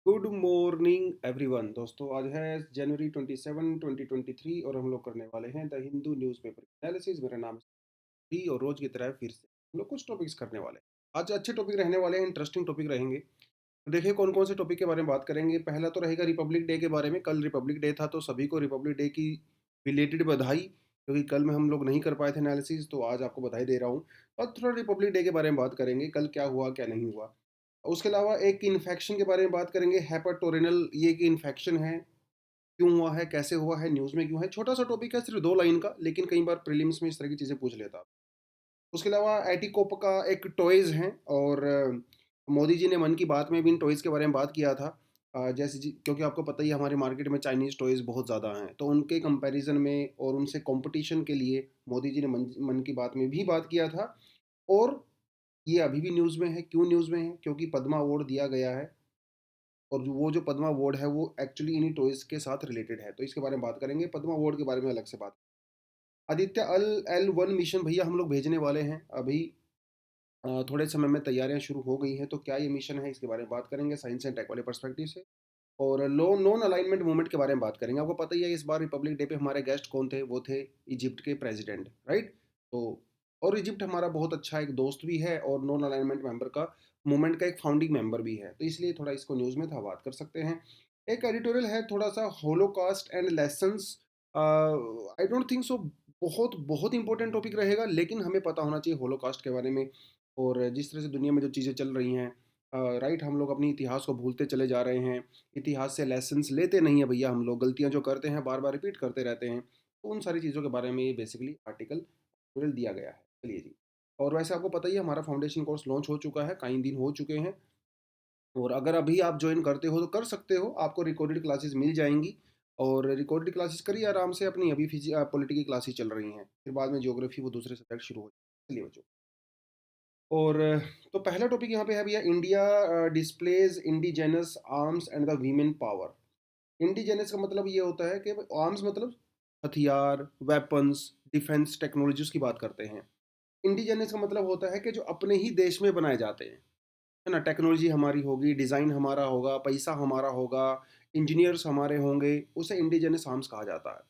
Good morning everyone दोस्तों। आज है जनवरी 27 2023 और हम लोग करने वाले हैं द हिंदू न्यूज़पेपर एनालिसिस। मेरा नाम है डी और रोज की तरह फिर से हम लोग कुछ टॉपिक्स करने वाले हैं। आज अच्छे टॉपिक रहने वाले हैं, इंटरेस्टिंग टॉपिक रहेंगे। तो देखिए कौन कौन से टॉपिक के बारे में बात करेंगे। पहला तो रहेगा रिपब्लिक डे के बारे में। कल रिपब्लिक डे था तो सभी को रिपब्लिक डे की रिलेटेड बधाई, क्योंकि कल में हम लोग नहीं कर पाए थे एनालिसिस, तो आज आपको बधाई दे रहा हूँ। और थोड़ा रिपब्लिक डे के बारे में बात करेंगे, कल क्या हुआ क्या नहीं हुआ। उसके अलावा एक इन्फेक्शन के बारे में बात करेंगे, हेपाटोरिनल। ये एक इन्फेक्शन है, क्यों हुआ है, कैसे हुआ है, न्यूज़ में क्यों है। छोटा सा टॉपिक है, सिर्फ 2 लाइन का, लेकिन कई बार प्रीलिम्स में इस तरह की चीज़ें पूछ लेता। उसके अलावा एटिकोप का एक टॉयज़ हैं, और मोदी जी ने मन की बात में भी इन टॉयज़ के बारे में बात किया था। जैसे जी, क्योंकि आपको पता ही है हमारे मार्केट में चाइनीज़ टॉयज़ बहुत ज़्यादा हैं, तो उनके कंपैरिजन में और उनसे कंपटीशन के लिए मोदी जी ने मन मन की बात में भी बात किया था। और ये अभी भी न्यूज़ में है। क्यों न्यूज़ में है? क्योंकि पद्मा अवार्ड दिया गया है, और वो जो पद्मा अवार्ड है वो एक्चुअली इन्हीं टॉयज़ के साथ रिलेटेड है, तो इसके बारे में बात करेंगे। पद्मा अवार्ड के बारे में अलग से बात। आदित्य अल एल 1 मिशन भैया हम लोग भेजने वाले हैं अभी। थोड़े समय में तैयारियां शुरू हो गई हैं, तो क्या ये मिशन है इसके बारे में बात करेंगे साइंस एंड टेक वाले पर्सपेक्टिव से। और लो नॉन अलाइनमेंट मूवमेंट के बारे में बात करेंगे। आपको पता ही है इस बार रिपब्लिक डे पे हमारे गेस्ट कौन थे, वो थे इजिप्ट के प्रेसिडेंट, राइट। तो और इजिप्ट हमारा बहुत अच्छा एक दोस्त भी है, और नॉन अलाइनमेंट मेंबर का मूवमेंट का एक फाउंडिंग मेंबर भी है, तो इसलिए थोड़ा इसको न्यूज़ में था बात कर सकते हैं। एक एडिटोरियल है थोड़ा सा, Holocaust and lessons. I don't think so बहुत बहुत इंपॉर्टेंट टॉपिक रहेगा, लेकिन हमें पता होना चाहिए होलोकास्ट के बारे में। और जिस तरह से दुनिया में जो चीज़ें चल रही हैं, राइट, हम लोग अपनी इतिहास को भूलते चले जा रहे हैं। इतिहास से लेसन्स लेते नहीं है भैया, हम लोग गलतियां जो करते हैं बार बार रिपीट करते रहते हैं। तो उन सारी चीज़ों के बारे में ये बेसिकली आर्टिकल दिया गया है। चलिए जी। और वैसे आपको पता ही है हमारा फाउंडेशन कोर्स लॉन्च हो चुका है, कई दिन हो चुके हैं। और अगर अभी आप ज्वाइन करते हो तो कर सकते हो, आपको रिकॉर्डेड क्लासेस मिल जाएंगी। और रिकॉर्डेड क्लासेस करिए आराम से अपनी। अभी पॉलिटी की क्लासेस चल रही हैं, फिर बाद में ज्योग्राफी वो दूसरे सब्जेक्ट शुरू हो जाए। चलिए बच्चों। और तो पहला टॉपिक यहाँ पे है भैया, India displays indigenous arms and the women power. Indigenous का मतलब ये होता है कि आर्म्स मतलब हथियार, वेपन्स, डिफेंस टेक्नोलॉजीज की बात करते हैं। इंडिजेनस का मतलब होता है कि जो अपने ही देश में बनाए जाते हैं, है ना। टेक्नोलॉजी हमारी होगी, डिज़ाइन हमारा होगा, पैसा हमारा होगा, इंजीनियर्स हमारे होंगे, उसे इंडिजिनस आर्म्स कहा जाता है।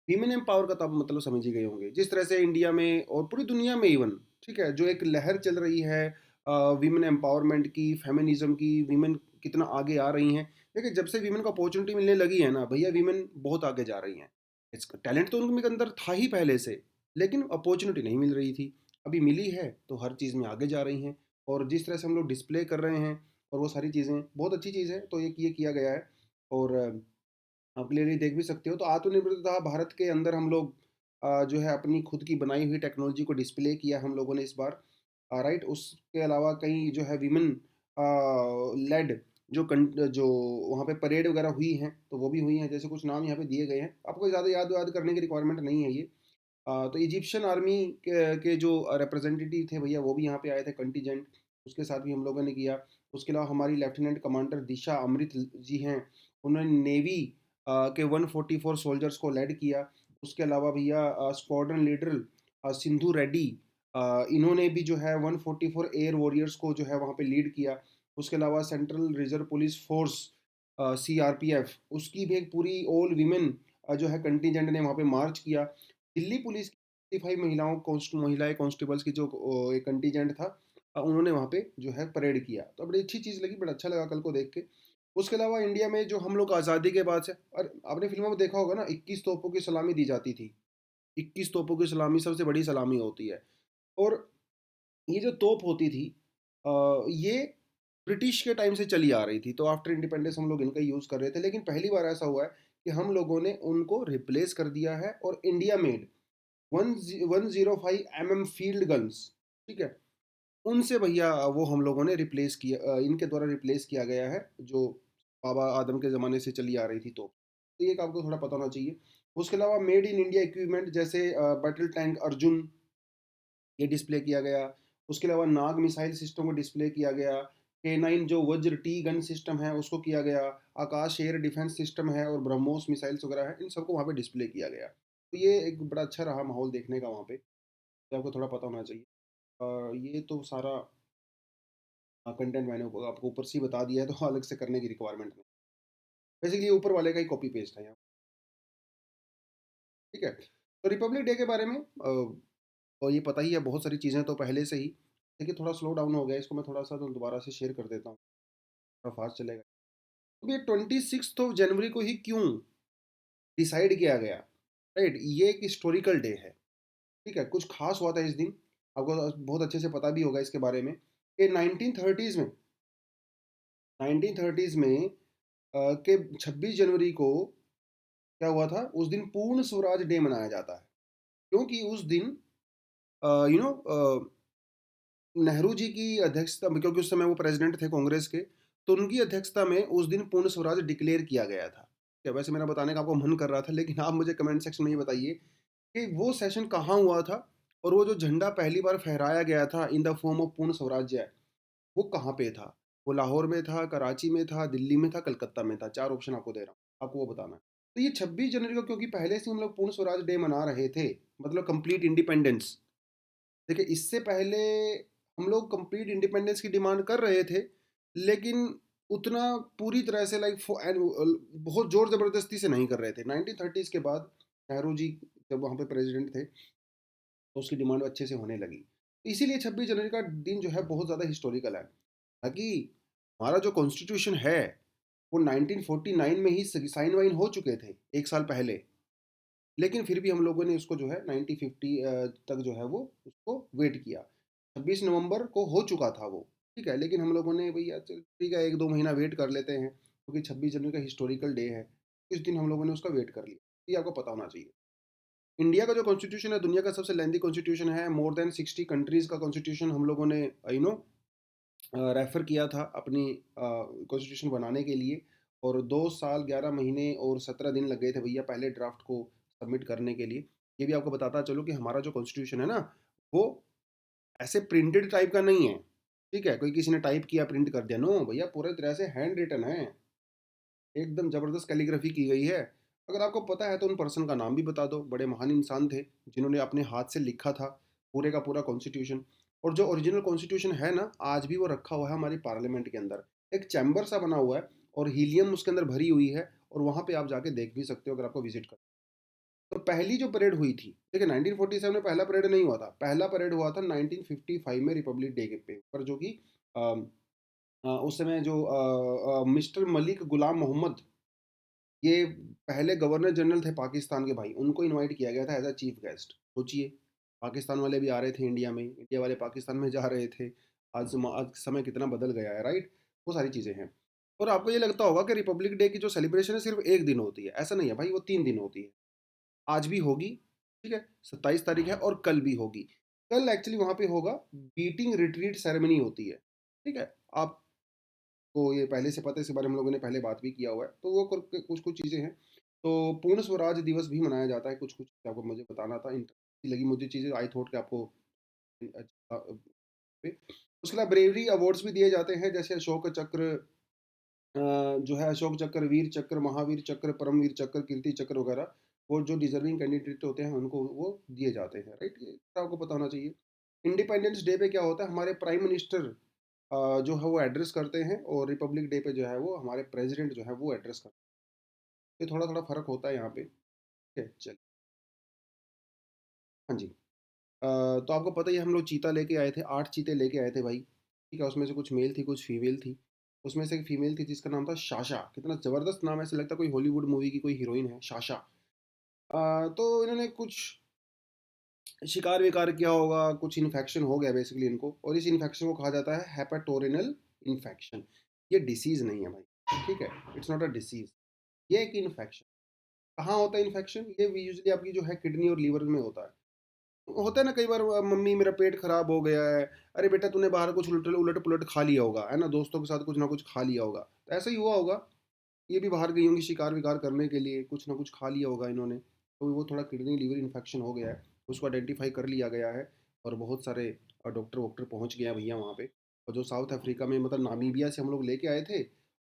वीमेन एम्पावर का तो आप मतलब समझ ही गए होंगे, जिस तरह से इंडिया में और पूरी दुनिया में इवन, ठीक है, जो एक लहर चल रही है वीमेन एम्पावरमेंट की, फेमिनिज्म की, वीमेन कितना आगे आ रही हैं। देखिए जब से वीमेन को अपॉर्चुनिटी मिलने लगी है ना भैया, वीमेन बहुत आगे जा रही हैं। इसका टैलेंट तो उनके अंदर था ही पहले से, लेकिन अपॉर्चुनिटी नहीं मिल रही थी। अभी मिली है तो हर चीज़ में आगे जा रही हैं। और जिस तरह से हम लोग डिस्प्ले कर रहे हैं, और वो सारी चीज़ें बहुत अच्छी चीज़ है, तो ये किया गया है। और आप क्लियरली देख भी सकते हो, तो आत्मनिर्भरता भारत के अंदर हम लोग जो है अपनी खुद की बनाई हुई टेक्नोलॉजी को डिस्प्ले किया हम लोगों ने इस बार, राइट। उसके अलावा कई जो है विमेन लेड जो वहाँ पे परेड वगैरह हुई हैं, तो वो भी हुई हैं। जैसे कुछ नाम यहाँ पे दिए गए हैं, आपको ज़्यादा याद याद करने की रिक्वायरमेंट नहीं है ये। तो इजिप्शियन आर्मी के जो रिप्रेजेंटेटिव थे भैया, वो भी यहाँ पे आए थे कंटीजेंट, उसके साथ भी हम लोगों ने किया। उसके अलावा हमारी लेफ्टिनेंट कमांडर दिशा अमृत जी हैं, उन्होंने नेवी के 144 सोल्जर्स को लेड किया। उसके अलावा भैया स्क्वाड्रन लीडर सिंधु रेड्डी, इन्होंने भी जो है 144 एयर वॉरियर्स को जो है वहाँ पे लीड किया। उसके अलावा central reserve police force CRPF, उसकी भी एक पूरी ऑल वीमेन जो है कंटिजेंट ने वहाँ पे मार्च किया। दिल्ली पुलिस की 55 महिलाएं कांस्टेबल्स की जो एक कंटीजेंट था, उन्होंने वहाँ पे जो है परेड किया। तो बड़ी अच्छी चीज़ लगी, बड़ा अच्छा लगा कल को देख के। उसके अलावा इंडिया में जो हम लोग आज़ादी के बाद से, और आपने फिल्मों में देखा होगा ना, 21 तोपों की सलामी दी जाती थी। 21 तोपों की सलामी सबसे बड़ी सलामी होती है। और ये जो तोप होती थी, ये ब्रिटिश के टाइम से चली आ रही थी, तो आफ्टर इंडिपेंडेंस हम लोग इनका यूज़ कर रहे थे। लेकिन पहली बार ऐसा हुआ है कि हम लोगों ने उनको रिप्लेस कर दिया है, और इंडिया मेड 105 फील्ड गन्स, ठीक है, उनसे भैया वो हम लोगों ने रिप्लेस किया, इनके द्वारा रिप्लेस किया गया है, जो बाबा आदम के ज़माने से चली आ रही थी। तो ये एक आपको थोड़ा पता होना चाहिए। उसके अलावा मेड इन इंडिया इक्विपमेंट, जैसे बैटल टैंक अर्जुन, ये डिस्प्ले किया गया। उसके अलावा नाग मिसाइल सिस्टम को डिस्प्ले किया गया। K9 जो वज्र टी गन सिस्टम है उसको किया गया। आकाश एयर डिफेंस सिस्टम है, और ब्रह्मोस मिसाइल्स वगैरह है, इन सबको वहाँ पे डिस्प्ले किया गया। तो ये एक बड़ा अच्छा रहा माहौल देखने का वहाँ पे, तो आपको थोड़ा पता होना चाहिए। ये तो सारा कंटेंट मैंने आपको ऊपर से ही बता दिया है, तो अलग से करने की रिक्वायरमेंट नहीं। बेसिकली ऊपर वाले का ही कॉपी पेस्ट है यहाँ। ठीक है। तो रिपब्लिक डे के बारे में और ये पता ही है बहुत सारी चीज़ें तो पहले से ही, लेकिन थोड़ा स्लो डाउन हो गया, इसको मैं थोड़ा सा तो दोबारा से शेयर कर देता हूँ, थोड़ा फास्ट चलेगा। तो ये 26 जनवरी को ही क्यों डिसाइड किया गया, राइट? ये एक हिस्टोरिकल डे है। ठीक है, कुछ खास हुआ था इस दिन, आपको बहुत अच्छे से पता भी होगा इसके बारे में कि 1930s में 1930s में के 26 जनवरी को क्या हुआ था, उस दिन पूर्ण स्वराज डे मनाया जाता है, क्योंकि उस दिन यू नो नेहरू जी की अध्यक्षता में, क्योंकि उस समय वो प्रेसिडेंट थे कांग्रेस के, तो उनकी अध्यक्षता में उस दिन पूर्ण स्वराज डिक्लेयर किया गया था। क्या वैसे मेरा बताने का आपको मन कर रहा था, लेकिन आप मुझे कमेंट सेक्शन में ये बताइए कि वो सेशन कहाँ हुआ था, और वो जो झंडा पहली बार फहराया गया था इन द फॉर्म ऑफ पूर्ण स्वराज्य, वो कहाँ पे था? वो लाहौर में था, कराची में था, दिल्ली में था, कलकत्ता में था। 4 ऑप्शन आपको दे रहा हूँ, आपको वो बताना है। तो ये 26 जनवरी को क्योंकि पहले से हम लोग पूर्ण स्वराज डे मना रहे थे, मतलब कंप्लीट इंडिपेंडेंस। देखिए, इससे पहले हम लोग कंप्लीट इंडिपेंडेंस की डिमांड कर रहे थे, लेकिन उतना पूरी तरह से बहुत ज़ोर ज़बरदस्ती से नहीं कर रहे थे। 1930s के बाद नेहरू जी जब वहाँ पे प्रेसिडेंट थे, तो उसकी डिमांड अच्छे से होने लगी। इसीलिए 26 जनवरी का दिन जो है बहुत ज़्यादा हिस्टोरिकल है। ताकि हमारा जो कॉन्स्टिट्यूशन है, वो 1949 में ही साइन वाइन हो चुके थे, 1 साल पहले। लेकिन फिर भी हम लोगों ने उसको जो है 1950 तक जो है वो उसको वेट किया। 26 नवंबर को हो चुका था वो, ठीक है, लेकिन हम लोगों ने भैया चल ठीक है, 1-2 महीना वेट कर लेते हैं, क्योंकि 26 जनवरी का हिस्टोरिकल डे है। इस दिन हम लोगों ने उसका वेट कर लिया। ये आपको पता होना चाहिए। इंडिया का जो कॉन्स्टिट्यूशन है, दुनिया का सबसे लेंथी कॉन्स्टिट्यूशन है। मोर देन 60 कंट्रीज का कॉन्स्टिट्यूशन हम लोगों ने रेफ़र किया था अपनी कॉन्स्टिट्यूशन बनाने के लिए, और 2 साल 11 महीने और 17 दिन लग गए थे भैया पहले ड्राफ्ट को सबमिट करने के लिए। ये भी आपको बताता चलूँ कि हमारा जो कॉन्स्टिट्यूशन है ना, वो ऐसे प्रिंटेड टाइप का नहीं है, ठीक है? कोई किसी ने टाइप किया, प्रिंट कर दिया, नो भैया, पूरे तरह से हैंड रिटन है। एकदम ज़बरदस्त कैलीग्राफी की गई है। अगर आपको पता है तो उन पर्सन का नाम भी बता दो, बड़े महान इंसान थे, जिन्होंने अपने हाथ से लिखा था पूरे का पूरा कॉन्स्टिट्यूशन। और जो ओरिजिनल कॉन्स्टिट्यूशन है ना, आज भी वो रखा हुआ है हमारी पार्लियामेंट के अंदर। एक चैम्बर सा बना हुआ है, और हीलियम उसके अंदर भरी हुई है, और वहाँ पे आप जाके देख भी सकते हो अगर आपको विज़िट करना है। तो पहली जो परेड हुई थी, देखिए 1947 में पहला परेड नहीं हुआ था, पहला परेड हुआ था 1955 में रिपब्लिक डे के पे पर, जो कि उस समय जो मिस्टर मलिक गुलाम मोहम्मद, ये पहले गवर्नर जनरल थे पाकिस्तान के भाई, उनको इनवाइट किया गया था एज़ अ चीफ गेस्ट। सोचिए, पाकिस्तान वाले भी आ रहे थे इंडिया में, इंडिया वाले पाकिस्तान में जा रहे थे। आज समय कितना बदल गया है, राइट? वो सारी चीज़ें हैं। और आपको ये लगता होगा कि रिपब्लिक डे की जो सेलिब्रेशन है सिर्फ़ 1 दिन होती है, ऐसा नहीं है भाई, वो 3 दिन होती है। आज भी होगी, ठीक है? 27 तारीख है, और कल भी होगी। कल एक्चुअली वहाँ पे होगा, बीटिंग रिट्रीट सेरेमनी होती है, ठीक है? आप को ये पहले से पता है, इसके बारे में हम लोगों ने पहले बात भी किया हुआ है, तो वो कुछ-कुछ चीज़ें हैं। तो पूर्ण स्वराज दिवस भी मनाया जाता है, कुछ-कुछ आपको मुझे बताना था, इंटरेस्टिंग लगी मुझे चीज़ें, आई थॉट कि आपको अच्छा पे उसके अलावा ब्रेवरी अवार्ड्स भी दिए जाते हैं, जैसे अशोक चक्र, जो है अशोक चक्र, वीर चक्र, महावीर चक्र, परमवीर चक्र, कीर्ति चक्र वगैरह, वो जो डिज़र्विंग कैंडिडेट होते हैं उनको वो दिए जाते हैं, राइट? ये आपको पता होना चाहिए। इंडिपेंडेंस डे पे क्या होता है, हमारे प्राइम मिनिस्टर जो है वो एड्रेस करते हैं, और रिपब्लिक डे पे जो है वो हमारे प्रेसिडेंट जो है वो एड्रेस करते हैं। ये थोड़ा-थोड़ा फ़र्क होता है यहाँ पे, ठीक है? चलिए, हाँ जी। तो आपको पता ही है, हम लोग चीता लेके आए थे, 8 चीते लेके आए थे भाई, ठीक है? उसमें से कुछ मेल थी, कुछ फीमेल थी। उसमें से एक फीमेल थी जिसका नाम था साशा, कितना ज़बरदस्त नाम है, ऐसा लगता है कोई हॉलीवुड मूवी की कोई हीरोइन है, साशा। तो इन्होंने कुछ शिकार-विकार किया होगा, कुछ इन्फेक्शन हो गया बेसिकली इनको, और इस इन्फेक्शन को कहा जाता है हेपेटोरेनल इन्फेक्शन। ये डिसीज़ नहीं है भाई, ठीक है? इट्स नॉट अ डिसीज़, ये एक इन्फेक्शन। कहाँ होता है इन्फेक्शन? ये यूजुअली आपकी जो है किडनी और लीवर में होता है। होता है ना कई बार, मम्मी मेरा पेट खराब हो गया है, अरे बेटा तूने बाहर कुछ उलट-पुलट खा लिया होगा, है ना? दोस्तों के साथ कुछ ना कुछ खा लिया होगा। तो ऐसा ही हुआ होगा, ये भी बाहर गई होंगी शिकार-विकार करने के लिए, कुछ ना कुछ खा लिया होगा इन्होंने, तो वो थोड़ा किडनी लीवर इन्फेक्शन हो गया है, उसको आइडेंटिफ़ाई कर लिया गया है, और बहुत सारे डॉक्टर-वॉक्टर पहुँच गए हैं भैया वहाँ पे। और जो साउथ अफ्रीका में, मतलब नामीबिया से हम लोग लेके आए थे,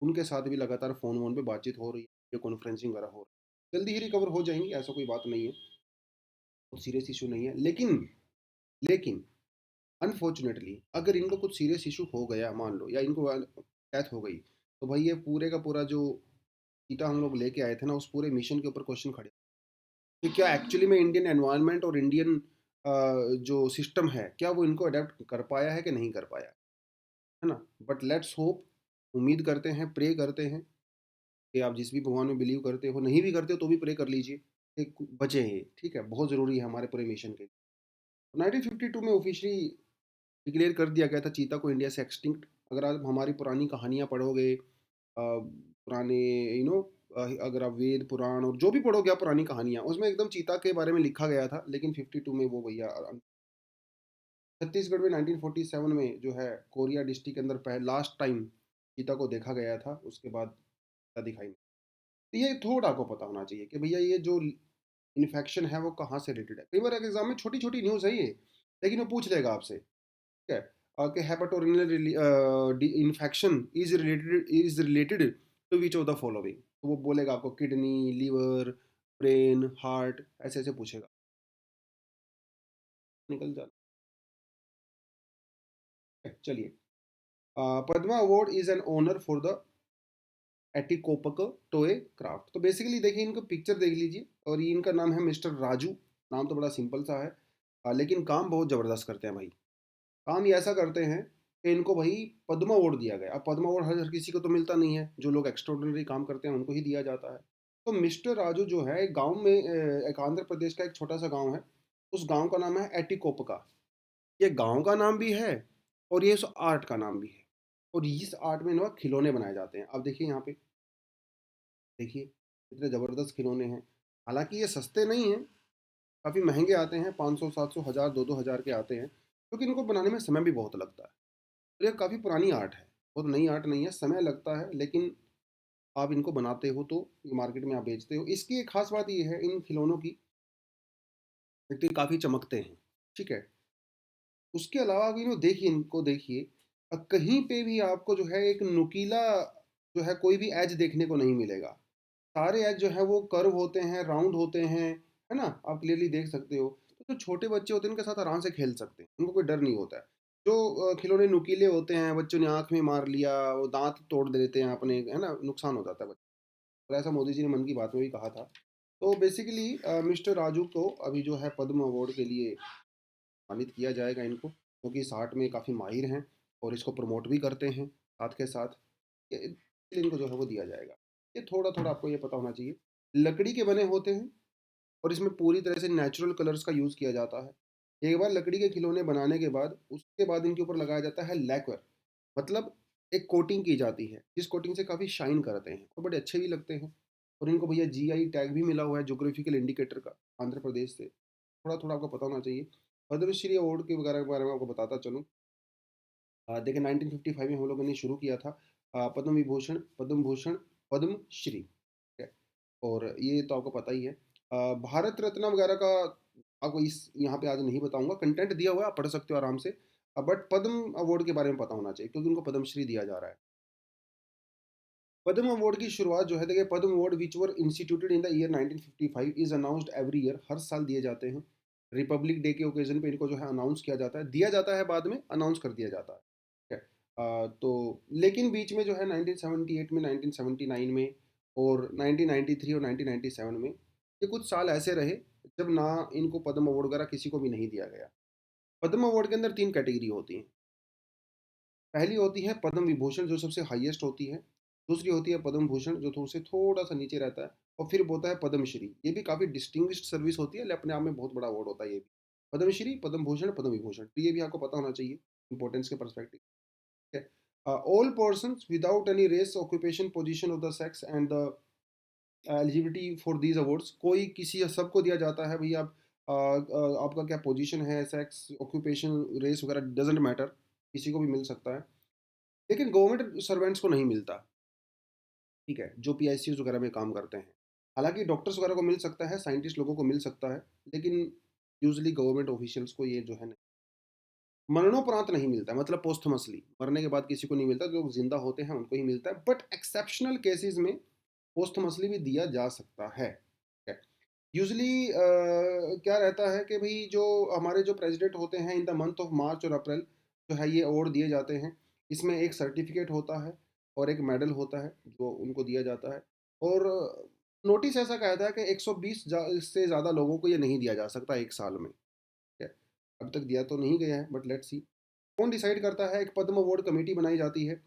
उनके साथ भी लगातार फ़ोन-वोन पे बातचीत हो रही है, वीडियो कॉन्फ्रेंसिंग वगैरह हो रही है। जल्दी ही रिकवर हो जाएँगी, ऐसा कोई बात नहीं है, सीरियस इश्यू नहीं है। लेकिन अनफॉर्चुनेटली अगर इनको कुछ सीरियस इशू हो गया मान लो, या इनको डेथ हो गई, तो भाई ये पूरे का पूरा जो चीता हम लोग लेके आए थे ना, उस पूरे मिशन के ऊपर क्वेश्चन खड़े कि क्या एक्चुअली में इंडियन एनवायरनमेंट और इंडियन जो सिस्टम है, क्या वो इनको अडेप्ट कर पाया है कि नहीं कर पाया, है ना। बट लेट्स होप, उम्मीद करते हैं, प्रे करते हैं कि आप जिस भी भगवान में बिलीव करते हो, नहीं भी करते हो तो भी प्रे कर लीजिए कि बचे हैं ये, ठीक है, बहुत ज़रूरी है हमारे पूरे मिशन के लिए। 1952 में ऑफिशियली डिक्लेयर कर दिया गया था चीता को इंडिया से एक्सटिंक्ट। अगर आप हमारी पुरानी कहानियाँ पढ़ोगे, पुराने यू नो अगर आप वेद पुराण और जो भी पढ़ोगे आप पुरानी कहानियाँ, उसमें एकदम चीता के बारे में लिखा गया था, लेकिन 52 में वो भैया छत्तीसगढ़ में 1947 में जो है कोरिया डिस्ट्रिक्ट के अंदर पहले लास्ट टाइम चीता को देखा गया था, उसके बाद चीता दिखाई नहीं। तो ये थोड़ा आपको पता होना चाहिए कि भैया ये जो इन्फेक्शन है वो कहाँ से रिलेटेड है। कई बार एग्जाम में छोटी छोटी न्यूज़ है ये, लेकिन वो पूछ लेगा आपसे, ठीक है, कि hepatorenal infection is related to which of the following, तो वो बोलेगा आपको किडनी, लीवर, ब्रेन, हार्ट, ऐसे ऐसे पूछेगा, निकल जाना है। चलिए, Padma award is an honour for the Etikoppaka toy craft. तो बेसिकली देखिए, इनको पिक्चर देख लीजिए, और ये इनका नाम है मिस्टर राजू। नाम तो बड़ा सिंपल सा है, लेकिन काम बहुत ज़बरदस्त करते हैं भाई। काम ये ऐसा करते हैं कि इनको भाई पद्मा अवार्ड दिया गया। अब पद्मा अवार्ड हर हर किसी को तो मिलता नहीं है, जो लोग एक्स्ट्रॉर्डिनरी काम करते हैं उनको ही दिया जाता है। तो मिस्टर राजू जो है, एक गांव में एक आंध्र प्रदेश का एक छोटा सा गांव है, उस गांव का नाम है एटिकोपका। ये गांव का नाम भी है और ये इस आर्ट का नाम भी है, और इस आर्ट में ना खिलौने बनाए जाते हैं। अब देखिए यहाँ पे, देखिए इतने ज़बरदस्त खिलौने हैं। हालांकि ये सस्ते नहीं हैं, काफ़ी महंगे आते हैं, 500 700 हज़ार 2 हज़ार के आते हैं, क्योंकि इनको बनाने में समय भी बहुत लगता है। और ये काफ़ी पुरानी आर्ट है, बहुत नई आर्ट नहीं है, समय लगता है, लेकिन आप इनको बनाते हो तो ये मार्केट में आप बेचते हो। इसकी एक खास बात ये है इन खिलौनों की, एक तो ये काफ़ी चमकते हैं, ठीक है। उसके अलावा भी इनको देखिए, कहीं पे भी आपको जो है एक नुकीला जो है कोई भी एज देखने को नहीं मिलेगा। सारे एज जो है वो कर्व होते हैं, राउंड होते हैं, है ना, आप क्लियरली देख सकते हो। तो जो छोटे बच्चे होते हैं उनके साथ आराम से खेल सकते हैं, उनको कोई डर नहीं होता है। जो खिलौने नुकीले होते हैं, बच्चों ने आँख में मार लिया, वो दाँत तोड़ देते हैं अपने, है ना, नुकसान हो जाता है बच्चों को। और ऐसा मोदी जी ने मन की बात में भी कहा था। तो बेसिकली मिस्टर राजू को अभी जो है पद्म अवार्ड के लिए सम्मानित किया जाएगा इनको, क्योंकि इस आर्ट में काफ़ी माहिर हैं और इसको प्रमोट भी करते हैं साथ के साथ। इनको जो है वो दिया जाएगा। ये थोड़ा थोड़ा आपको ये पता होना चाहिए। लकड़ी के बने होते हैं और इसमें पूरी तरह से नेचुरल कलर्स का यूज़ किया जाता है। एक बार लकड़ी के खिलौने बनाने के बाद उसके बाद इनके ऊपर लगाया जाता है लैक्वर, मतलब एक कोटिंग की जाती है, जिस कोटिंग से काफ़ी शाइन करते हैं और बड़े अच्छे भी लगते हैं। और इनको भैया जीआई टैग भी मिला हुआ है जोग्राफिकल इंडिकेटर का, आंध्र प्रदेश से। थोड़ा थोड़ा आपको पता होना चाहिए। पद्मश्री अवार्ड के वगैरह के बारे में आपको बताता चलूँ। देखिए 1955 में हम लोगों ने शुरू किया था पद्म विभूषण, पद्म भूषण, पद्म श्री, ठीक है। और ये तो आपको पता ही है। भारत रत्न वगैरह का आपको इस यहाँ पे आज नहीं बताऊंगा, कंटेंट दिया हुआ है, आप पढ़ सकते हो आराम से। बट पद्म अवार्ड के बारे में पता होना चाहिए, क्योंकि उनको पद्मश्री दिया जा रहा है। पद्म अवार्ड की शुरुआत जो है, देखिए Padma award which were instituted in the year 1955 is announced every year, हर साल दिए जाते हैं। रिपब्लिक डे के ओकेजन पे इनको जो है अनाउंस किया जाता है, दिया जाता है बाद में, अनाउंस कर दिया जाता है, ठीक है। तो लेकिन बीच में जो है 1978 में, 1979 में और 1993 और 1997 में, ये कुछ साल ऐसे रहे जब ना इनको पद्म अवार्ड वगैरह किसी को भी नहीं दिया गया। पद्म अवार्ड के अंदर तीन कैटेगरी होती हैं। पहली होती है पद्म विभूषण, जो सबसे हाईएस्ट होती है। दूसरी होती है पद्म भूषण, जो से थोड़ा सा नीचे रहता है। और फिर होता है पद्मश्री, ये भी काफ़ी डिस्टिंग्विश्ड सर्विस होती है, अपने आप में बहुत बड़ा अवार्ड होता है ये भी। पद्मश्री, पद्म भूषण, पद्म विभूषण, तो ये भी आपको पता होना चाहिए इंपॉर्टेंस के परस्पेक्टिव, ठीक है। All person without any race, occupation, position of the sex and the eligibility for these awards, कोई किसी सबको दिया जाता है भैया। आप आपका क्या पोजीशन है, सेक्स, ऑक्यूपेशन, रेस वगैरह डजेंट मैटर, किसी को भी मिल सकता है। लेकिन गवर्नमेंट सर्वेंट्स को नहीं मिलता, ठीक है, जो पीआईसीयूज वगैरह में काम करते हैं। हालांकि डॉक्टर्स वगैरह को मिल सकता है, साइंटिस्ट लोगों को मिल सकता है, लेकिन यूजली गवर्नमेंट ऑफिशियल्स को ये जो है नहीं। मरणोपरांत नहीं मिलता, मतलब पोस्टमसली मरने के बाद किसी को नहीं मिलता, जो लोग जिंदा होते हैं उनको ही मिलता है। बट एक्सेप्शनल केसेस में पोस्टमसली भी दिया जा सकता है, ठीक है। यूजुअली क्या रहता है कि भई जो हमारे जो प्रेज़िडेंट होते हैं in the month of March और अप्रैल जो है ये अवार्ड दिए जाते हैं। इसमें एक सर्टिफ़िकेट होता है और एक मेडल होता है जो उनको दिया जाता है और नोटिस ऐसा कहता है कि 120 से ज़्यादा लोगों को ये नहीं दिया जा सकता 1 साल में। ठीक है? अभी तक दिया तो नहीं गया है बट लेट्स सी। कौन डिसाइड करता है? एक पद्म अवार्ड कमेटी बनाई जाती है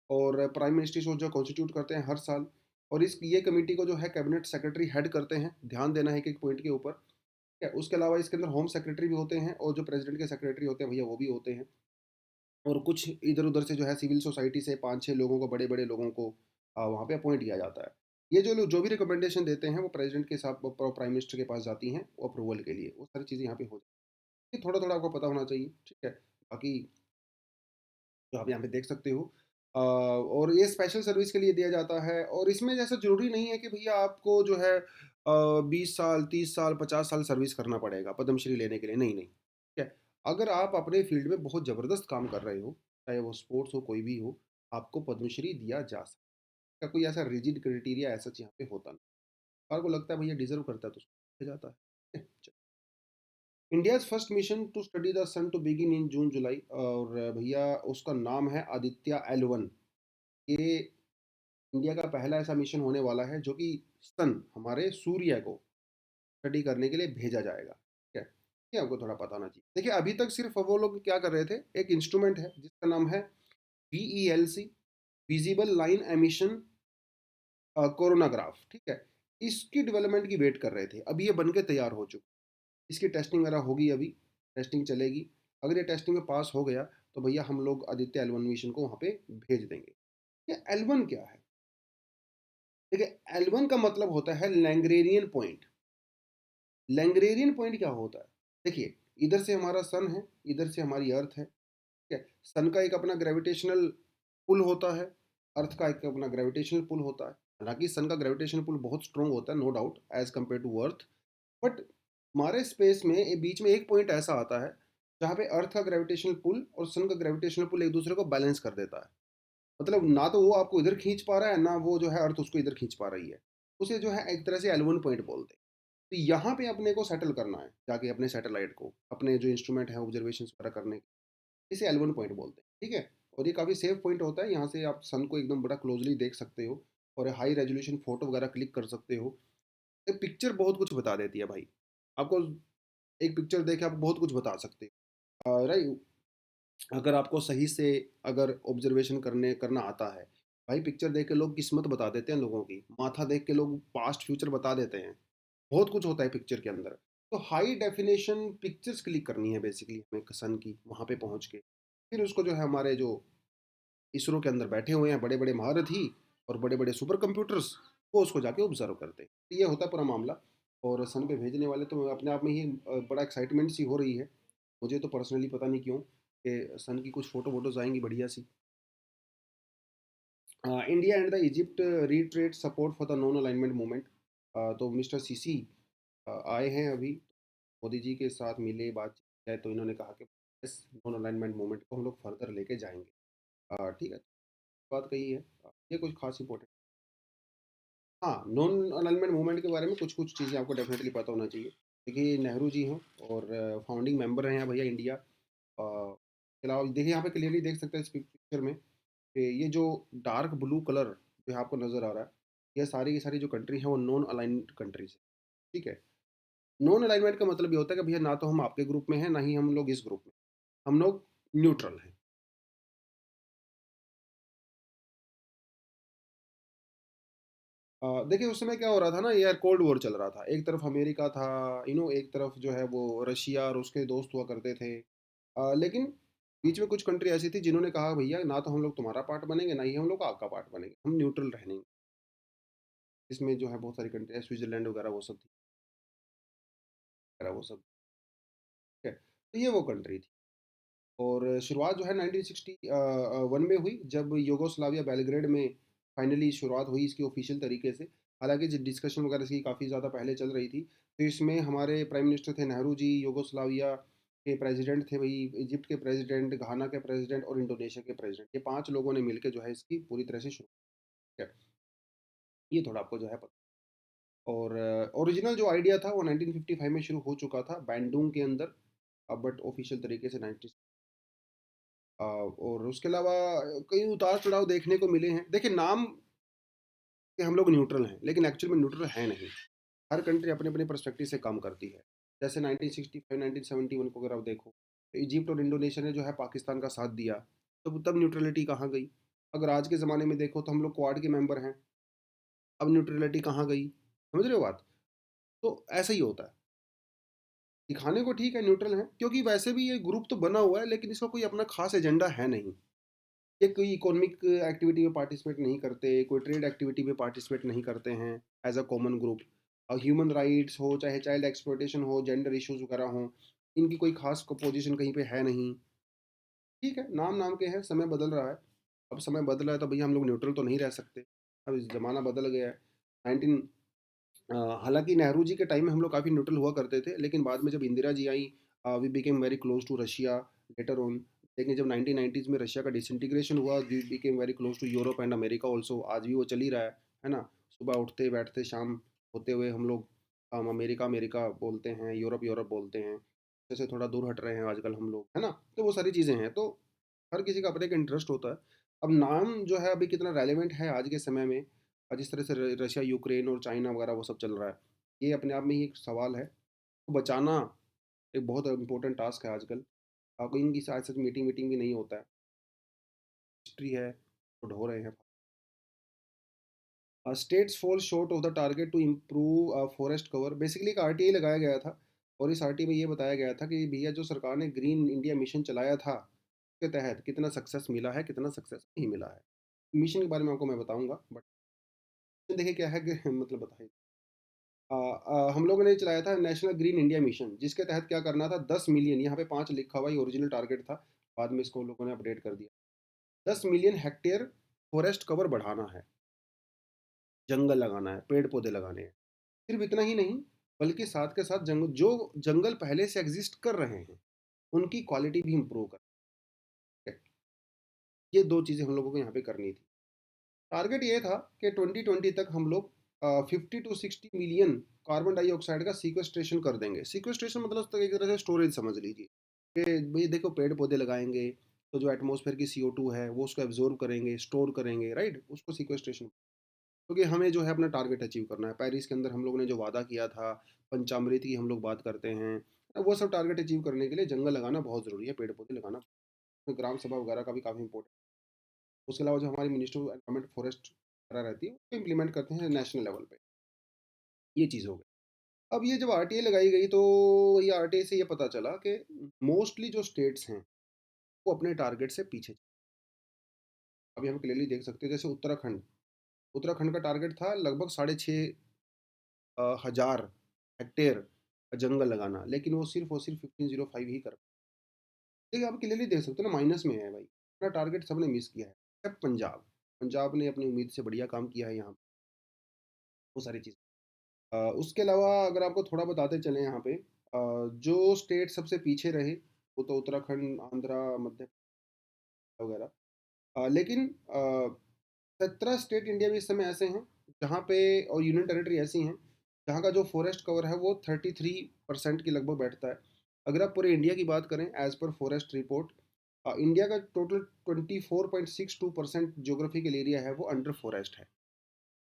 और प्राइम मिनिस्टर जो कॉन्स्टिट्यूट करते हैं हर साल और इस ये कमेटी को जो है कैबिनेट सेक्रेटरी हेड करते हैं। ध्यान देना है एक-एक पॉइंट के ऊपर। ठीक है? उसके अलावा इसके अंदर होम सेक्रेटरी भी होते हैं और जो प्रेज़िडेंट के सेक्रेटरी होते हैं भैया वो भी होते हैं। और कुछ इधर-उधर से जो है सिविल सोसाइटी से 5-6 लोगों को बड़े-बड़े लोगों को वहाँ पे अपॉइंट किया जाता है। ये जो भी रिकमेंडेशन देते हैं वो प्रेज़िडेंट के साथ प्राइम मिनिस्टर के पास जाती हैं अप्रूवल के लिए। वो सारी चीज़ें यहाँ पे हो जाती हैं। ये थोड़ा-थोड़ा आपको पता होना चाहिए, ठीक है? बाकी जो आप यहाँ पे देख सकते हो और ये स्पेशल सर्विस के लिए दिया जाता है और इसमें जैसा ज़रूरी नहीं है कि भैया आपको जो है 20 साल, 30 साल, 50 साल सर्विस करना पड़ेगा पद्मश्री लेने के लिए, नहीं, नहीं। ठीक है? अगर आप अपने फ़ील्ड में बहुत ज़बरदस्त काम कर रहे हो, चाहे वो स्पोर्ट्स हो, कोई भी हो, आपको पद्मश्री दिया जा सकता है। कोई ऐसा रिजिड क्राइटेरिया एज़ सच यहाँ पे होता नहीं। अगर को लगता है भैया डिज़र्व करता है तो उसको दिया जाता है। India's first mission to study the sun to begin in June July और भैया उसका नाम है आदित्य L1। ये इंडिया का पहला ऐसा मिशन होने वाला है जो कि सन हमारे सूर्य को स्टडी करने के लिए भेजा जाएगा। ठीक है? ये आपको थोड़ा पता होना चाहिए। देखिए अभी तक सिर्फ वो लोग क्या कर रहे थे, एक इंस्ट्रूमेंट है जिसका नाम है VELC, visible line emission coronagraph. ठीक है? इसकी डेवलपमेंट की वेट कर रहे थे। अभी ये बन के तैयार हो चुका है। इसकी टेस्टिंग वगैरह होगी अभी, टेस्टिंग चलेगी। अगर ये टेस्टिंग में पास हो गया तो भैया हम लोग आदित्य L1 मिशन को वहाँ पे भेज देंगे। ये L1 क्या है? देखिए L1 का मतलब होता है लैग्रेंजियन पॉइंट। लैग्रेंजियन पॉइंट क्या होता है? देखिए इधर से हमारा सन है, इधर से हमारी अर्थ है। ठीक है? सन का एक अपना ग्रेविटेशनल पुल होता है, अर्थ का एक अपना ग्रेविटेशनल पुल होता है। हालाँकि सन का ग्रेविटेशनल पुल बहुत स्ट्रॉन्ग होता है no doubt as compare to Earth. But हमारे स्पेस में बीच में एक पॉइंट ऐसा आता है जहाँ पे अर्थ का ग्रेविटेशनल पुल और सन का ग्रेविटेशनल पुल एक दूसरे को बैलेंस कर देता है। मतलब ना तो वो आपको इधर खींच पा रहा है ना वो जो है अर्थ उसको इधर खींच पा रही है। उसे जो है एक तरह से L1 पॉइंट बोलते हैं। तो यहाँ पे अपने को सेटल करना है जाके अपने सैटेलाइट को, अपने जो इंस्ट्रूमेंट है ऑब्जर्वेशन वगैरह करने के, इसे L1 पॉइंट बोलते हैं। ठीक है? और ये काफ़ी सेफ पॉइंट होता है। यहाँ से आप सन को एकदम बड़ा क्लोजली देख सकते हो और हाई रेजोल्यूशन फोटो वगैरह क्लिक कर सकते हो। एक पिक्चर बहुत कुछ बता देती है भाई। आपको एक पिक्चर देख के आप बहुत कुछ बता सकते हो। राइट। अगर आपको सही से अगर ऑब्जर्वेशन करना आता है, भाई पिक्चर देख के लोग किस्मत बता देते हैं लोगों की, माथा देख के लोग पास्ट फ्यूचर बता देते हैं। बहुत कुछ होता है पिक्चर के अंदर। तो हाई डेफिनेशन पिक्चर्स क्लिक करनी है बेसिकली हमें सन की वहाँ पे पहुँच के। फिर उसको जो है हमारे जो इसरो के अंदर बैठे हुए हैं बड़े-बड़े महारथी और बड़े-बड़े सुपर कंप्यूटर्स, वो उसको जाके ऑब्ज़र्व करते हैं। तो ये होता है पूरा मामला और सन पे भेजने वाले तो अपने आप में ही बड़ा एक्साइटमेंट सी हो रही है। मुझे तो पर्सनली पता नहीं क्यों कि सन की कुछ फ़ोटोज़ आएँगी बढ़िया सी। India and the Egypt reiterate support for the non alignment movement. तो मिस्टर सीसी आए हैं अभी, मोदी जी के साथ मिले, बातचीत है तो इन्होंने कहा कि इस नॉन अलाइनमेंट मूवमेंट को हम लोग फर्दर लेके जाएँगे। ठीक है, बात कही है। ये कुछ खास इम्पोर्टेंट हाँ, नॉन अलाइनमेंट मूवमेंट के बारे में कुछ-कुछ चीज़ें आपको डेफ़िनेटली पता होना चाहिए। देखिए नेहरू जी हैं और फाउंडिंग मेंबर रहे हैं भैया इंडिया। इसके अलावा देखिए यहाँ पे क्लियरली देख सकते हैं इस पिक्चर में कि ये जो डार्क ब्लू कलर जो है आपको नज़र आ रहा है, ये सारी की सारी जो कंट्री है वो नॉन अलाइन्ड कंट्रीज़ है। ठीक है? नॉन अलाइनमेंट का मतलब ये होता है कि भैया ना तो हम आपके ग्रुप में हैं, ना ही हम लोग इस ग्रुप में। हम लोग न्यूट्रल हैं। देखिए उस समय क्या हो रहा था ना यार कोल्ड वॉर चल रहा था। एक तरफ अमेरिका था, एक तरफ जो है वो रशिया और उसके दोस्त हुआ करते थे। लेकिन बीच में कुछ कंट्री ऐसी थी जिन्होंने कहा भैया ना तो हम लोग तुम्हारा पार्ट बनेंगे, ना ही हम लोग आपका पार्ट बनेंगे। हम न्यूट्रल रहेंगे। इसमें जो है बहुत सारी कंट्री है, स्विट्ज़रलैंड वगैरह वो सब थी, वगैरह वो सब, ठीक है। तो ये वो कंट्री थी और शुरुआत जो है 1961 में हुई जब यूगोस्लाविया बेलग्रेड में फाइनली शुरुआत हुई इसकी ऑफिशियल तरीके से। हालाँकि जो डिस्कशन वगैरह इसकी काफ़ी ज़्यादा पहले चल रही थी। तो इसमें हमारे प्राइम मिनिस्टर थे नेहरू जी, यूगोस्लाविया के प्रेज़िडेंट थे वही इजिप्ट के प्रेज़िडेंट, घाना के प्रेज़िडेंट और इंडोनेशिया के प्रेज़िडेंट। ये 5 लोगों ने मिलके जो है इसकी पूरी तरह से शुरू किया। ये थोड़ा आपको जो है पता और ओरिजिनल जो आइडिया था वो 1955 में शुरू हो चुका था बैंडुंग के अंदर, बट ऑफिशियल तरीके से 90। और उसके अलावा कई उतार चढ़ाव देखने को मिले हैं। देखिए नाम कि हम लोग न्यूट्रल हैं, लेकिन एक्चुअल में न्यूट्रल है नहीं। हर कंट्री अपने अपने पर्सपेक्टिव से काम करती है। जैसे 1965 1971 को अगर आप देखो, तो इजिप्ट और इंडोनेशिया ने जो है पाकिस्तान का साथ दिया, तो तब न्यूट्रलिटी कहाँ गई? अगर आज के ज़माने में देखो तो हम लोग क्वाड के मेंबर हैं, अब न्यूट्रलिटी कहाँ गई? समझ रहे हो बात? तो ऐसा ही होता है। दिखाने को ठीक है न्यूट्रल है, क्योंकि वैसे भी ये ग्रुप तो बना हुआ है, लेकिन इसका कोई अपना खास एजेंडा है नहीं। ये कोई इकोनॉमिक एक्टिविटी में पार्टिसिपेट नहीं करते, कोई ट्रेड एक्टिविटी में पार्टिसिपेट नहीं करते हैं एज अ कॉमन ग्रुप। और ह्यूमन राइट्स हो, चाहे चाइल्ड एक्सप्लॉयटेशन हो, जेंडर इश्यूज वगैरह हो, इनकी कोई खास पोजीशन कहीं पे है नहीं। ठीक है, नाम नाम के हैं, समय बदल रहा है। अब समय बदल रहा है तो भैया हम लोग न्यूट्रल तो नहीं रह सकते। अब इस ज़माना बदल गया है। 19 हालांकि नेहरू जी के टाइम में हम लोग काफ़ी न्यूट्रल हुआ करते थे, लेकिन बाद में जब इंदिरा जी आई, we became very close to Russia later on. लेकिन जब 1990s में रशिया का डिसइंटीग्रेशन हुआ, we became very close to Europe and America also. आज भी वो चल ही रहा है ना? सुबह उठते बैठते शाम होते हुए हम लोग अमेरिका अमेरिका बोलते हैं, यूरोप यूरोप बोलते हैं। जैसे थोड़ा दूर हट रहे हैं आजकल हम लोग, है ना? तो वो सारी चीज़ें हैं। तो हर किसी का अपने का इंटरेस्ट होता है। अब नाम जो है अभी कितना रेलिवेंट है आज के समय में, और जिस तरह से रशिया यूक्रेन और चाइना वगैरह वो सब चल रहा है, ये अपने आप में ही एक सवाल है। तो बचाना एक बहुत इंपॉर्टेंट टास्क है आजकल। कोई इनकी शायद सच मीटिंग वीटिंग भी नहीं होता है। हिस्ट्री है तो ढो रहे हैं। States fall short of the target to improve forest cover. Basically एक आरटीआई लगाया गया था, और इस आरटीआई में ये बताया गया था कि भैया जो सरकार ने ग्रीन इंडिया मिशन चलाया था, उसके तहत कितना सक्सेस मिला है, कितना सक्सेस नहीं मिला है। मिशन के बारे में आपको मैं बताऊंगा, बट देखिए क्या है कि मतलब बताइए। हम लोगों ने चलाया था नेशनल ग्रीन इंडिया मिशन, जिसके तहत क्या करना था, 10 मिलियन, यहाँ पे 5 लिखा हुआ, ये ओरिजिनल टारगेट था, बाद में इसको लोगों ने अपडेट कर दिया। 10 मिलियन हेक्टेयर फॉरेस्ट कवर बढ़ाना है, जंगल लगाना है, पेड़ पौधे लगाने हैं। सिर्फ इतना ही नहीं, बल्कि साथ के साथ जो जंगल पहले से एग्जिस्ट कर रहे हैं, उनकी क्वालिटी भी इंप्रूव कर। ये दो चीज़ें हम लोगों को यहाँ पे करनी थी। टारगेट ये था कि 2020 तक हम लोग 50 to 60 मिलियन कार्बन डाइऑक्साइड का सीक्वेस्ट्रेशन कर देंगे। सीक्वेस्ट्रेशन मतलब तो एक तरह से स्टोरेज समझ लीजिए, कि भाई देखो पेड़ पौधे लगाएंगे तो जो एटमॉस्फेयर की CO2 है वो उसको एब्जॉर्ब करेंगे, स्टोर करेंगे, राइट? उसको सीक्वेस्ट्रेशन। क्योंकि हमें जो है अपना टारगेट अचीव करना है। पेरिस के अंदर हम लोगों ने जो वादा किया था, पंचामृत की हम लोग बात करते हैं, वो सब टारगेट अचीव करने के लिए जंगल लगाना बहुत ज़रूरी है, पेड़ पौधे लगाना। तो ग्राम सभा वगैरह का भी काफ़ी इंपॉर्टेंट। उसके अलावा जो हमारी मिनिस्टर ऑफ एनवायरमेंट फॉरेस्ट वगैरह रहती है, वो इम्प्लीमेंट करते हैं नेशनल लेवल पे। ये चीज़ हो गई। अब ये जब आरटीए लगाई गई, तो ये आरटीए से ये पता चला कि मोस्टली जो स्टेट्स हैं वो अपने टारगेट से पीछे। अभी हम क्लियरली देख सकते हैं, जैसे उत्तराखंड। उत्तराखंड का टारगेट था लगभग 6,500 हेक्टेयर जंगल लगाना, लेकिन वो सिर्फ और सिर्फ 1505 ही कर। देखिए आप क्लियरली देख सकते हो ना, माइनस में है भाई। अपना टारगेट सबने मिस किया है, एक्सेप्ट पंजाब। पंजाब ने अपनी उम्मीद से बढ़िया काम किया है यहाँ, वो सारी चीज़। उसके अलावा अगर आपको थोड़ा बताते चलें यहाँ पे, जो स्टेट सबसे पीछे रहे वो तो उत्तराखंड, आंध्रा, मध्य वगैरह। लेकिन 17 स्टेट इंडिया में इस समय ऐसे हैं जहाँ पे, और यूनियन टेरिटरी ऐसी हैं जहाँ का जो फॉरेस्ट कवर है वो 33% के लगभग बैठता है। अगर आप पूरे इंडिया की बात करें, as per forest report, India का टोटल 24.62% जोग्राफिकल एरिया है वो अंडर फॉरेस्ट है।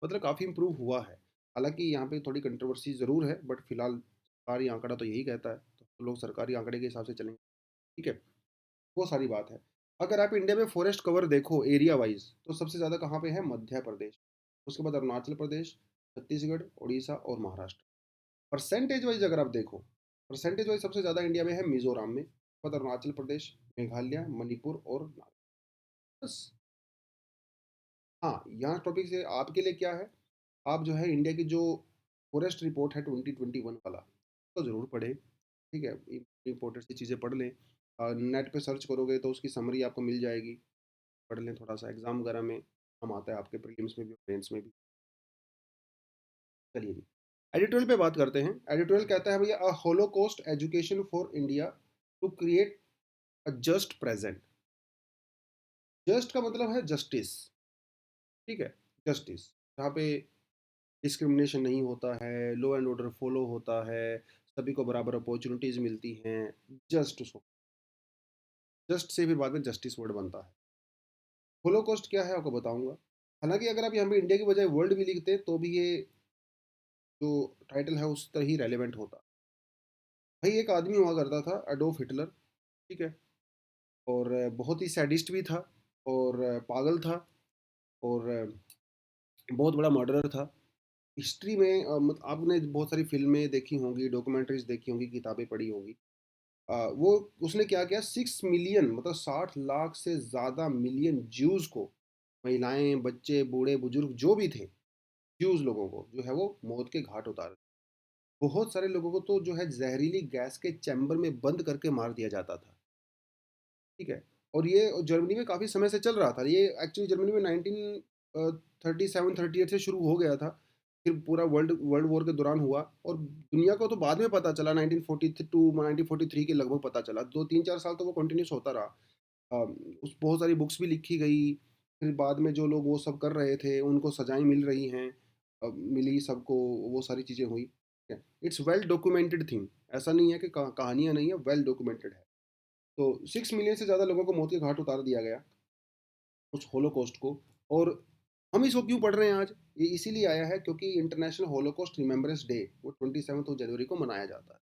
मतलब काफ़ी इम्प्रूव हुआ है। हालांकि यहाँ पे थोड़ी कंट्रोवर्सी ज़रूर है, बट फिलहाल सरकारी आंकड़ा तो यही कहता है, तो लोग सरकारी आंकड़े के हिसाब से चलेंगे। ठीक है, वो सारी बात है। अगर आप इंडिया में फॉरेस्ट कवर देखो एरिया वाइज, तो सबसे ज़्यादा कहाँ पे है? मध्य प्रदेश। उसके बाद अरुणाचल प्रदेश, छत्तीसगढ़, उड़ीसा और महाराष्ट्र। परसेंटेज वाइज अगर आप देखो, परसेंटेज वाइज सबसे ज़्यादा इंडिया में है मिजोरम में, उसके बाद अरुणाचल प्रदेश, मेघालय, मणिपुर और बस। हाँ, यहाँ टॉपिक से आपके लिए क्या है, आप जो है इंडिया की जो फॉरेस्ट रिपोर्ट है 2021 वाला, तो ज़रूर पढ़ें। ठीक है, इम्पोर्टेंट सी चीज़ें पढ़ लें। नेट पे सर्च करोगे तो उसकी समरी आपको मिल जाएगी। पढ़ लें थोड़ा सा, एग्जाम वगैरह में हम आता है, आपके प्रीलिम्स में भी और मेंस में भी। चलिए जी, एडिटोरियल पे बात करते हैं। एडिटोरियल कहता है भैया, a holocaust education for India to create a just present. Just का मतलब है जस्टिस। ठीक है, जस्टिस, जहाँ पे डिस्क्रिमिनेशन नहीं होता है, लॉ एंड ऑर्डर फॉलो होता है, सभी को बराबर अपॉर्चुनिटीज़ मिलती हैं। जस्ट सो जस्ट से फिर बाद में जस्टिस वर्ड बनता है। होलोकॉस्ट क्या है आपको बताऊँगा। हालाँकि अगर आप यहाँ पे इंडिया की बजाय वर्ल्ड भी लिखते तो भी ये जो टाइटल है उस तरह ही रेलेवेंट होता। भाई एक आदमी हुआ करता था एडोल्फ हिटलर, ठीक है? और बहुत ही सैडिस्ट भी था और पागल था और बहुत बड़ा मर्डरर था। हिस्ट्री में आपने बहुत सारी फ़िल्में देखी होंगी, डॉक्यूमेंट्रीज़ देखी होंगी, किताबें पढ़ी होंगी। वो उसने क्या किया 6 मिलियन मतलब 60 लाख से ज़्यादा मिलियन ज्यूज़ को, महिलाएँ, बच्चे, बूढ़े-बुजुर्ग जो भी थे, ज्यूज़ लोगों को जो है वो मौत के घाट उतारा। बहुत सारे लोगों को तो जो है ज़हरीली गैस के चैम्बर में बंद करके मार दिया जाता था, ठीक है? और ये जर्मनी में काफ़ी समय से चल रहा था। ये एक्चुअली जर्मनी में 37-38 से शुरू हो गया था। फिर पूरा वर्ल्ड वॉर के दौरान हुआ और दुनिया को तो बाद में पता चला 1942 1943 के लगभग पता चला। 2 3-4 साल तो वो कंटिन्यूअस होता रहा। अ, उस बहुत सारी बुक्स भी लिखी गई। फिर बाद में जो लोग वो सब कर रहे थे, उनको सज़ाएँ मिल रही हैं। मिली सबको, वो सारी चीज़ें हुई। ठीक है? It's well documented thing. ऐसा नहीं है कि कहानियाँ नहीं है, वेल डॉक्यूमेंटेड है। तो 6 मिलियन से ज़्यादा लोगों को मौत के घाट उतार दिया गया, उस होलोकॉस्ट को। और हम इसको क्यों पढ़ रहे हैं आज? ये इसीलिए आया है क्योंकि इंटरनेशनल होलोकॉस्ट रिमेम्बरेंस डे वो 27 जनवरी को मनाया जाता है।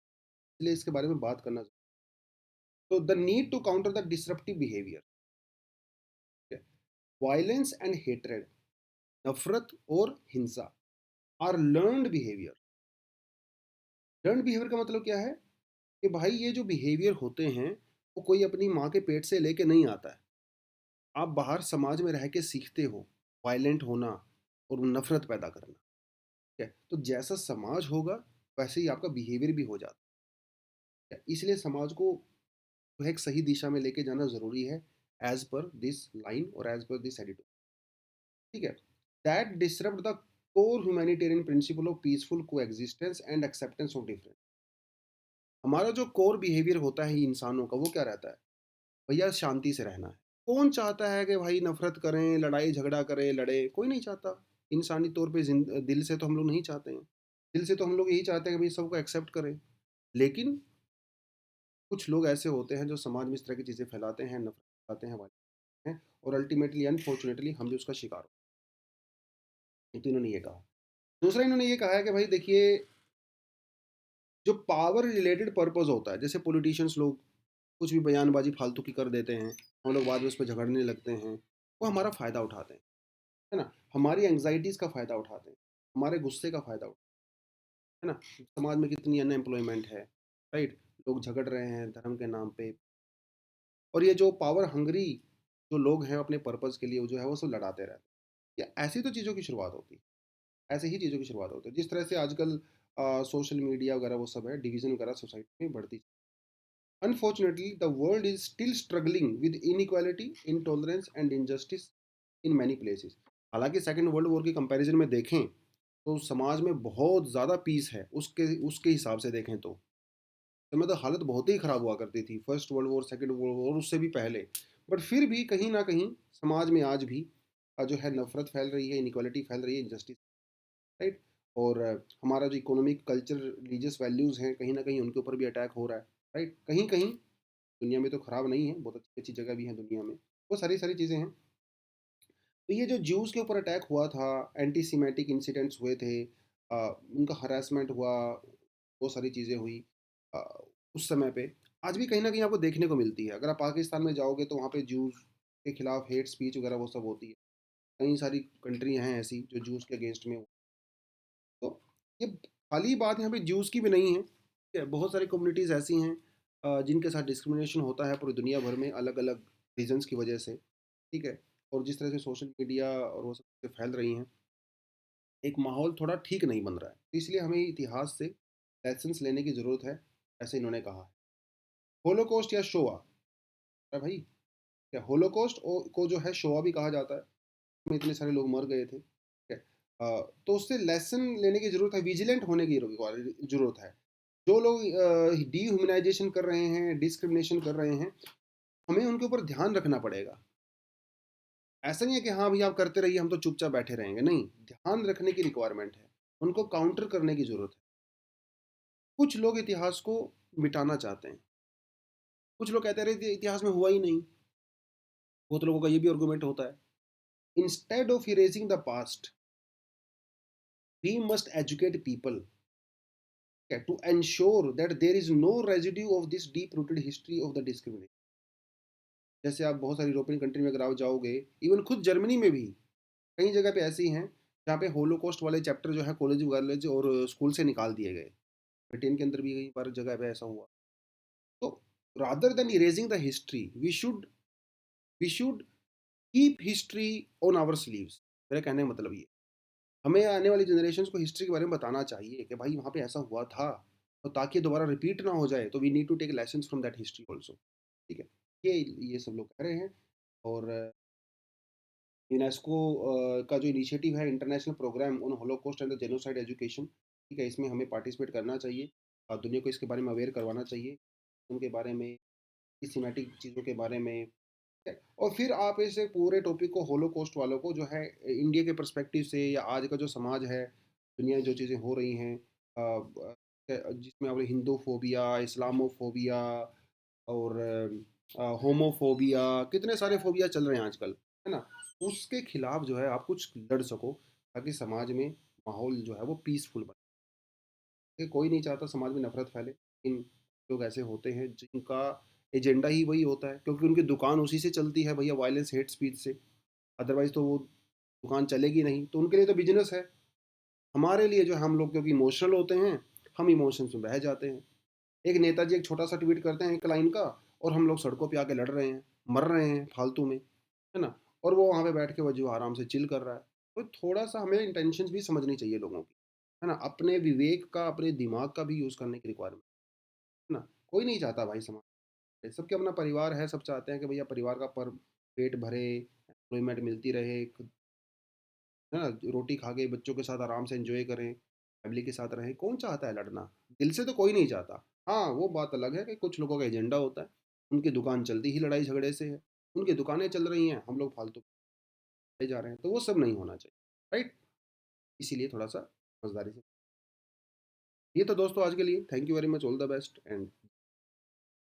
इसलिए इसके बारे में बात करना। तो the need to counter the disruptive behaviour, violence and hatred, नफरत और हिंसा are learned behaviour. Learned behaviour का मतलब क्या है कि भाई ये जो बिहेवियर होते हैं वो कोई अपनी माँ के पेट से लेके नहीं आता है। आप बाहर समाज में रह के सीखते हो वायलेंट होना और नफरत पैदा करना, ठीक है? तो जैसा समाज होगा वैसे ही आपका बिहेवियर भी हो जाता है। इसलिए समाज को जो है एक सही दिशा में लेके जाना ज़रूरी है, एज पर दिस लाइन और एज पर दिस एडिटोरियल, ठीक है? That disrupt the core humanitarian principle of peaceful coexistence and acceptance of difference. हमारा जो कोर बिहेवियर होता है इंसानों का वो क्या रहता है? भैया शांति से रहना है। कौन चाहता है कि भाई नफ़रत करें, लड़ाई झगड़ा करें, लड़े? कोई नहीं चाहता। इंसानी तौर पे दिल से तो हम लोग नहीं चाहते हैं। दिल से तो हम लोग यही चाहते हैं कि भई सबको एक्सेप्ट करें। लेकिन कुछ लोग ऐसे होते हैं जो समाज में इस तरह की चीज़ें फैलाते हैं, नफ़रत फैलाते हैं, वायलेंस हैं और अल्टीमेटली अनफॉर्चुनेटली हम भी उसका शिकार होते हैं। तो इन्होंने ये कहा। दूसरा इन्होंने ये कहा है कि भाई देखिए, जो पावर रिलेटेड पर्पज़ होता है, जैसे पॉलिटिशियंस लोग कुछ भी बयानबाज़ी फालतू की कर देते हैं, हम लोग बाद में उस पे झगड़ने लगते हैं, वो हमारा फ़ायदा उठाते हैं। है ना? हमारी एंग्ज़ायटीज़ का फ़ायदा उठाते हैं, हमारे गुस्से का फ़ायदा उठाते हैं, है ना? समाज में कितनी अनएम्प्लॉयमेंट है, राइट? लोग झगड़ रहे हैं धर्म के नाम पे। और ये जो पावर हंग्री जो लोग हैं अपने पर्पज़ के लिए वो जो है वो सब लड़ाते रहते हैं। या ऐसी तो चीज़ों की शुरुआत होती है, ऐसे ही चीज़ों की शुरुआत होती है। जिस तरह से आजकल सोशल मीडिया वगैरह वो सब है, डिवीज़न वगैरह सोसाइटी में बढ़ती। Unfortunately the world is still struggling with inequality, intolerance and injustice in many places. हालाँकि सेकंड वर्ल्ड वॉर के कंपैरिज़न में देखें, तो समाज में बहुत ज़्यादा पीस है, उसके उसके हिसाब से देखें तो। समय तो हालत बहुत ही ख़राब हुआ करती थी, first world war, second world war, उससे भी पहले। बट फिर भी कहीं न कहीं समाज में आज भी जो है नफ़रत फैल रही है, इनइक्वालिटी फैल रही है, इनजस्टिस, राइट? और हमारा जो इकोनॉमिक, कल्चर, रिलीजियस वैल्यूज़ हैं, कहीं न कहीं उनके ऊपर भी अटैक हो रहा है, राइट? कहीं-कहीं दुनिया में तो ख़राब नहीं है, बहुत अच्छी-अच्छी जगह भी है दुनिया में। वो सारी-सारी चीज़ें हैं। तो ये जो ज्यूज़ के ऊपर अटैक हुआ था, एंटीसेमेटिक इंसिडेंट्स हुए थे, उनका हरासमेंट हुआ, वो सारी चीज़ें हुई अ, उस समय पे, आज भी कहीं न कहीं आपको देखने को मिलती है। अगर आप पाकिस्तान में जाओगे तो वहाँ पे ज्यूज़ के खिलाफ हेट स्पीच वगैरह वो सब होती है। कई सारी कंट्री हैं ऐसी जो ज्यूज़ के अगेंस्ट में। तो ये खाली बात यहाँ पे ज्यूज़ की भी नहीं है, ठीक है? बहुत सारी कम्युनिटीज़ ऐसी हैं जिनके साथ डिस्क्रिमिनेशन होता है पूरी दुनिया भर में अलग-अलग रीज़न्स की वजह से, ठीक है? और जिस तरह से सोशल मीडिया और वो सब चीज़ें फैल रही हैं, एक माहौल थोड़ा ठीक नहीं बन रहा है। तो इसलिए हमें इतिहास से लेसन्स लेने की ज़रूरत है, ऐसे इन्होंने कहा है। होलोकॉस्ट या शोआ, अरे भाई, क्या होलोकॉस्ट को जो है शोआ भी कहा जाता है, में इतने सारे लोग मर गए थे, ठीक है? तो उससे लेसन लेने की ज़रूरत है, विजिलेंट होने की ज़रूरत है। जो लोग डिह्यूमनाइजेशन कर रहे हैं, डिस्क्रिमिनेशन कर रहे हैं, हमें उनके ऊपर ध्यान रखना पड़ेगा। ऐसा नहीं है कि हाँ भैया आप करते रहिए, हम तो चुपचाप बैठे रहेंगे, नहीं, ध्यान रखने की रिक्वायरमेंट है। उनको काउंटर करने की ज़रूरत है। कुछ लोग इतिहास को मिटाना चाहते हैं। कुछ लोग कहते रहे इतिहास में हुआ ही नहीं। बहुत लोगों का ये भी आर्गुमेंट होता है। Instead of erasing the past, we must educate people to ensure that there is no residue of this deep rooted history of the discrimination. जैसे आप बहुत सारी यूरोपियन कंट्री में अगर आप जाओगे, इवन खुद जर्मनी में भी कई जगह पे ऐसी हैं जहाँ पे होलोकॉस्ट वाले चैप्टर जो है कॉलेज वॉलेज और स्कूल से निकाल दिए गए। ब्रिटेन के अंदर भी कई बार जगह पे ऐसा हुआ। तो rather than erasing the history, we should keep history on our sleeves. मेरा कहने का मतलब ये, हमें आने वाली जनरेशन को हिस्ट्री के बारे में बताना चाहिए कि भाई वहाँ पे ऐसा हुआ था, तो ताकि दोबारा रिपीट ना हो जाए, तो we need to take lesson from that history also. ठीक है, ये सब लोग कह रहे हैं। और यूनेस्को का जो इनिशिएटिव है, international programme on Holocaust and the genocide education, ठीक है, इसमें हमें पार्टिसिपेट करना चाहिए और दुनिया को इसके बारे में अवेयर करवाना चाहिए, उनके बारे में, सिस्टमैटिक चीज़ों के बारे में। और फिर आप इस पूरे टॉपिक को होलोकॉस्ट वालों को जो है इंडिया के पर्सपेक्टिव से या आज का जो समाज है, दुनिया में जो चीज़ें हो रही हैं, जिसमें अब हिंदू फोबिया, इस्लामोफोबिया और होमोफोबिया, कितने सारे फोबिया चल रहे हैं आजकल, है ना? उसके खिलाफ जो है आप कुछ लड़ सको, ताकि समाज में माहौल जो है वो पीसफुल बने। कि कोई नहीं चाहता समाज में नफरत फैले, लेकिन लोग ऐसे होते हैं जिनका एजेंडा ही वही होता है, क्योंकि उनकी दुकान उसी से चलती है भैया, वायलेंस हेट स्पीच से। अदरवाइज तो वो दुकान चलेगी नहीं, तो उनके लिए तो बिजनेस है। हमारे लिए जो हम लोग क्योंकि इमोशनल होते हैं, हम इमोशंस में बह जाते हैं। एक नेताजी एक छोटा सा ट्वीट करते हैं एक लाइन का, और हम लोग सड़कों पे आके लड़ रहे हैं, मर रहे हैं फालतू में, है ना? और वो वहाँ पे बैठ के वो जो आराम से चिल कर रहा है। तो थोड़ा सा हमें इंटेंशंस भी समझनी चाहिए लोगों की, है ना? अपने विवेक का, अपने दिमाग का भी यूज़ करने की रिक्वायरमेंट, है ना? कोई नहीं चाहता भाई समाज, सबके अपना परिवार है, सब चाहते हैं कि भैया परिवार का पर पेट भरे, एम्प्लॉयमेंट मिलती रहे, है ना? रोटी खा के बच्चों के साथ आराम से एंजॉय करें, फैमिली के साथ रहें। कौन चाहता है लड़ना? दिल से तो कोई नहीं चाहता। हाँ, वो बात अलग है कि कुछ लोगों का एजेंडा होता है, उनकी दुकान चलती ही लड़ाई झगड़े से है, उनकी दुकानें चल रही हैं, हम लोग फालतू खाए जा रहे हैं, तो वो सब नहीं होना चाहिए, राइट? इसीलिए थोड़ा सा समझदारी से। ये तो दोस्तों आज के लिए, thank you very much, all the best and